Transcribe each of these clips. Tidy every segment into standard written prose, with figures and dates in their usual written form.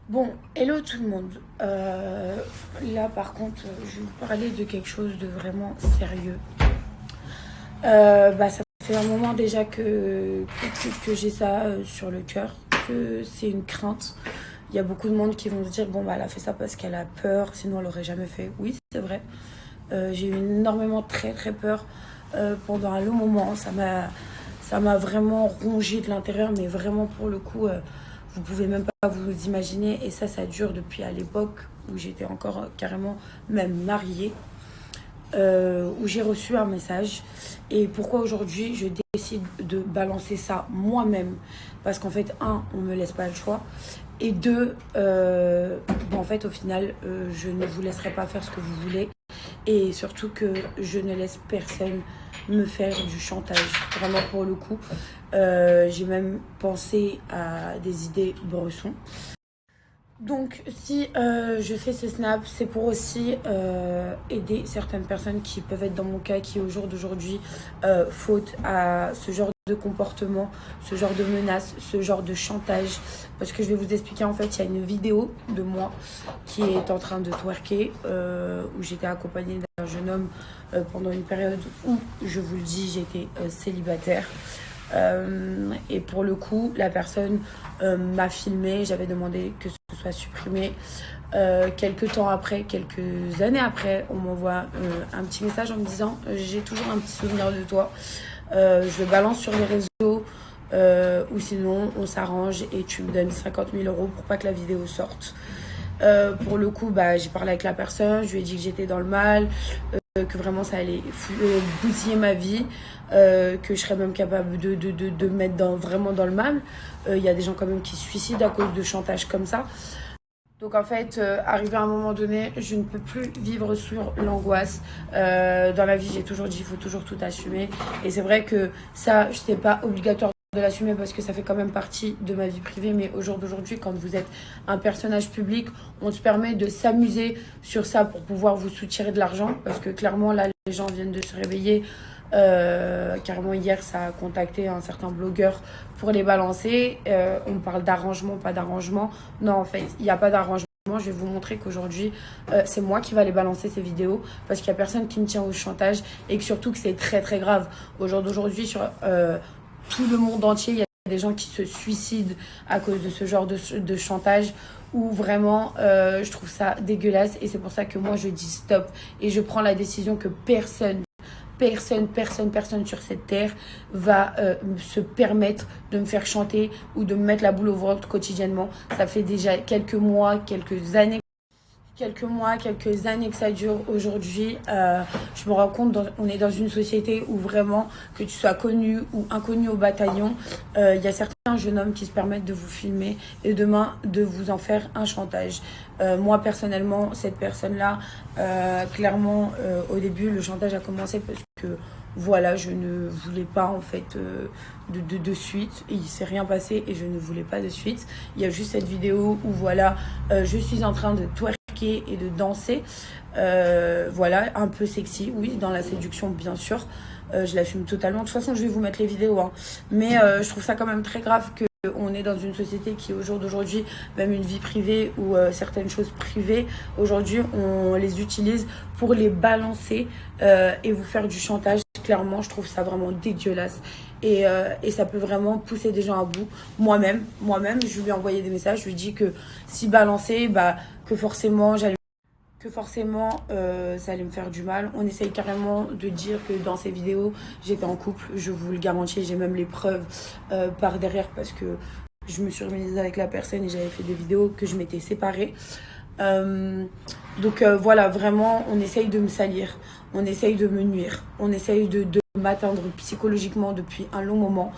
Bon, hello tout le monde. Là par contre, je vais vous parler de quelque chose de vraiment sérieux. Ça fait un moment déjà que j'ai ça sur le cœur, que c'est une crainte. Il y a beaucoup de monde qui vont se dire, bon, bah, elle a fait ça parce qu'elle a peur, sinon elle l'aurait jamais fait. Oui, c'est vrai. J'ai eu énormément très très peur pendant un long moment. Ça m'a vraiment rongé de l'intérieur, mais vraiment pour le coup, vous pouvez même pas vous imaginer. Et ça dure depuis à l'époque où j'étais encore carrément même mariée, où j'ai reçu un message. Et pourquoi aujourd'hui je décide de balancer ça moi-même? Parce qu'en fait, un, on me laisse pas le choix. Et deux, en fait, au final, je ne vous laisserai pas faire ce que vous voulez. Et surtout que je ne laisse personne me faire du chantage. Vraiment pour le coup. J'ai même pensé à des idées bressons. Donc si je fais ce snap, c'est pour aussi aider certaines personnes qui peuvent être dans mon cas, qui au jour d'aujourd'hui faute à ce genre de comportement, ce genre de menaces, ce genre de chantage. Parce que je vais vous expliquer, en fait, il y a une vidéo de moi qui est en train de twerker, où j'étais accompagnée d'un jeune homme pendant une période où, je vous le dis, j'étais célibataire. Et pour le coup, la personne m'a filmé, j'avais demandé que ce soit supprimé. Quelques temps après, quelques années après, on m'envoie un petit message en me disant j'ai toujours un petit souvenir de toi. Je le balance sur les réseaux, ou sinon on s'arrange et tu me donnes 50 000 euros pour pas que la vidéo sorte. Pour le coup, j'ai parlé avec la personne, je lui ai dit que j'étais dans le mal, que vraiment ça allait bousiller ma vie, que je serais même capable de me mettre vraiment dans le mal. Il y a des gens quand même qui se suicident à cause de chantage comme ça. Donc en fait, arrivé à un moment donné, je ne peux plus vivre sur l'angoisse. Dans la vie, j'ai toujours dit, il faut toujours tout assumer. Et c'est vrai que ça, c'est pas obligatoire de l'assumer parce que ça fait quand même partie de ma vie privée. Mais au jour d'aujourd'hui, quand vous êtes un personnage public, on se permet de s'amuser sur ça pour pouvoir vous soutirer de l'argent. Parce que clairement, là, les gens viennent de se réveiller. Carrément hier ça a contacté un certain blogueur pour les balancer. On parle d'arrangement, pas d'arrangement. Non, en fait il n'y a pas d'arrangement. Je vais vous montrer qu'aujourd'hui c'est moi qui va les balancer ces vidéos parce qu'il n'y a personne qui me tient au chantage et que surtout que c'est très très grave. Au jour d'aujourd'hui sur tout le monde entier, il y a des gens qui se suicident à cause de ce genre de chantage où vraiment je trouve ça dégueulasse. Et c'est pour ça que moi je dis stop et je prends la décision que personne sur cette terre va se permettre de me faire chanter ou de me mettre la boule au ventre quotidiennement. Ça fait déjà quelques années que ça dure. Aujourd'hui, je me rends compte, on est dans une société où vraiment, que tu sois connu ou inconnu au bataillon, il y a certains jeunes hommes qui se permettent de vous filmer et demain de vous en faire un chantage. Moi, personnellement, cette personne-là, clairement, au début, le chantage a commencé parce que voilà, je ne voulais pas en fait de suite. Il s'est rien passé et je ne voulais pas de suite. Il y a juste cette vidéo où voilà, je suis en train de twerker et de danser, voilà, un peu sexy, oui, dans la séduction bien sûr. Je l'assume totalement. De toute façon, je vais vous mettre les vidéos, hein. Mais je trouve ça quand même très grave que on est dans une société qui, au jour d'aujourd'hui, même une vie privée ou certaines choses privées, aujourd'hui, on les utilise pour les balancer et vous faire du chantage. Clairement, je trouve ça vraiment dégueulasse. Et ça peut vraiment pousser des gens à bout. Moi-même, je lui ai envoyé des messages. Je lui ai dit que si balancer, que forcément, ça allait me faire du mal. On essaye carrément de dire que dans ces vidéos, j'étais en couple. Je vous le garantis, j'ai même les preuves par derrière parce que je me suis remise avec la personne et j'avais fait des vidéos que je m'étais séparée. Donc voilà, vraiment, on essaye de me salir, on essaye de me nuire, on essaye de m'atteindre psychologiquement depuis un long moment.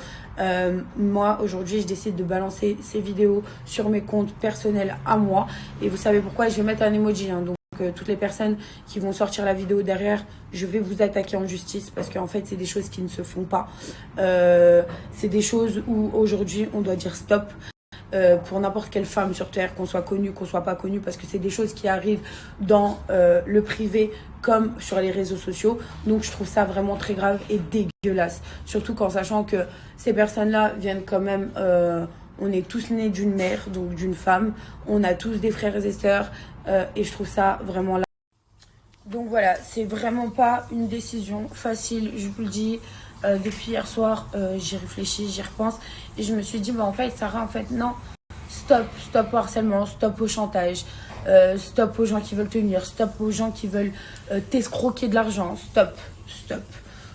Moi, aujourd'hui, je décide de balancer ces vidéos sur mes comptes personnels à moi. Et vous savez pourquoi? Je vais mettre un emoji, hein, donc toutes les personnes qui vont sortir la vidéo derrière, je vais vous attaquer en justice parce qu'en fait, c'est des choses qui ne se font pas. C'est des choses où aujourd'hui, on doit dire stop. Pour n'importe quelle femme sur Terre, qu'on soit connu, qu'on soit pas connu, parce que c'est des choses qui arrivent dans le privé comme sur les réseaux sociaux. Donc je trouve ça vraiment très grave et dégueulasse. Surtout qu'en sachant que ces personnes-là viennent quand même On est tous nés d'une mère, donc d'une femme. On a tous des frères et sœurs. Et je trouve ça vraiment là. Donc voilà, c'est vraiment pas une décision facile, je vous le dis. Depuis hier soir, j'y réfléchis, j'y repense. Et je me suis dit, bah en fait, Sarah, en fait, non. Stop au harcèlement, stop au chantage, stop aux gens qui veulent te nuire, stop aux gens qui veulent t'escroquer de l'argent, stop.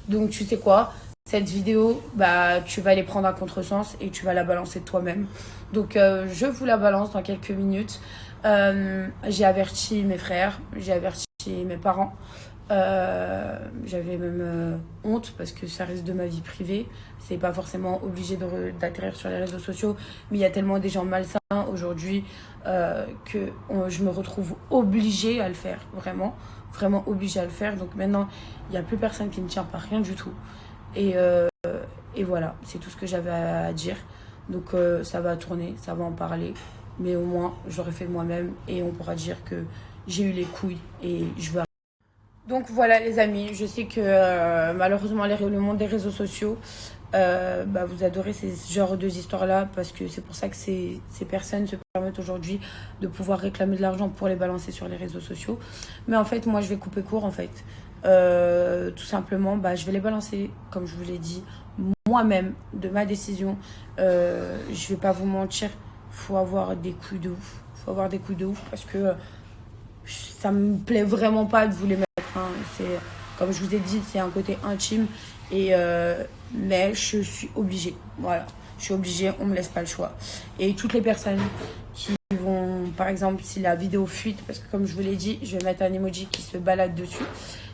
Donc tu sais quoi, cette vidéo, bah tu vas les prendre à contresens et tu vas la balancer de toi-même. Donc je vous la balance dans quelques minutes. J'ai averti mes frères, j'ai averti mes parents. J'avais même honte parce que ça reste de ma vie privée. C'est pas forcément obligé d'atterrir sur les réseaux sociaux, mais il y a tellement des gens malsains aujourd'hui que je me retrouve obligée à le faire, vraiment obligée à le faire. Donc maintenant, il n'y a plus personne qui ne tient pas, rien du tout. Et voilà, c'est tout ce que j'avais à dire. Donc ça va tourner, ça va en parler, mais au moins j'aurais fait moi-même et on pourra dire que j'ai eu les couilles et je veux. Donc voilà les amis, je sais que malheureusement le monde des réseaux sociaux, bah, vous adorez ces genres de histoires-là parce que c'est pour ça que ces personnes se permettent aujourd'hui de pouvoir réclamer de l'argent pour les balancer sur les réseaux sociaux. Mais en fait, moi je vais couper court en fait. Tout simplement, bah, je vais les balancer, comme je vous l'ai dit, moi-même, de ma décision. Je vais pas vous mentir, faut avoir des couilles de ouf. Parce que ça me plaît vraiment pas de vous les mettre. Hein. C'est, comme je vous ai dit, c'est un côté intime. Mais je suis obligée. Voilà. Je suis obligée, on me laisse pas le choix. Et toutes les personnes qui vont, par exemple, si la vidéo fuite, parce que comme je vous l'ai dit, je vais mettre un emoji qui se balade dessus.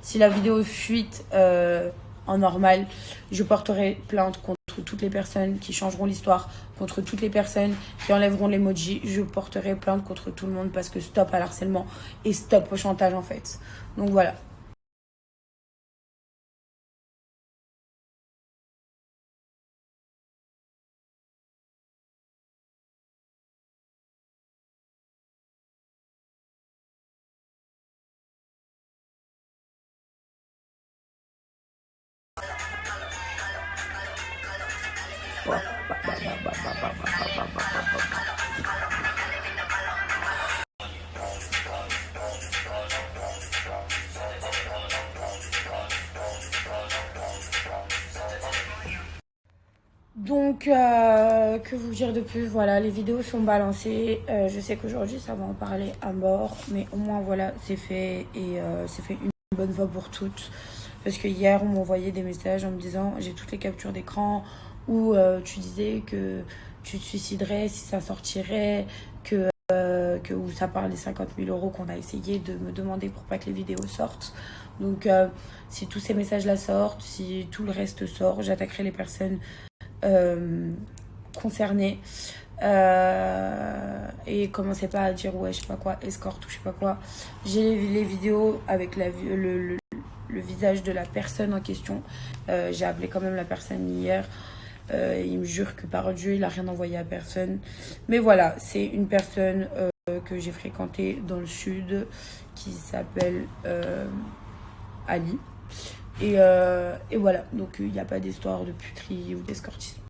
Si la vidéo fuite en normal, je porterai plainte contre toutes les personnes qui changeront l'histoire, contre toutes les personnes qui enlèveront l'emoji. Je porterai plainte contre tout le monde parce que stop à l'harcèlement et stop au chantage en fait. Donc voilà. Donc, que vous dire de plus? Voilà, les vidéos sont balancées. Je sais qu'aujourd'hui, ça va en parler à mort. Mais au moins, voilà, c'est fait. Et c'est fait une bonne fois pour toutes. Parce que hier, on m'envoyait des messages en me disant, j'ai toutes les captures d'écran où tu disais que tu te suiciderais si ça sortirait, où ça parle des 50 000 euros qu'on a essayé de me demander pour pas que les vidéos sortent. Donc, si tous ces messages-là sortent, si tout le reste sort, j'attaquerai les personnes concernés et commencez pas à dire ouais je sais pas quoi escorte ou je sais pas quoi. J'ai les vidéos avec le visage de la personne en question. J'ai appelé quand même la personne hier. Il me jure que par Dieu il a rien envoyé à personne, mais voilà, c'est une personne que j'ai fréquentée dans le sud qui s'appelle Ali. Et voilà, donc il n'y a pas d'histoire de puterie ou d'escortisme.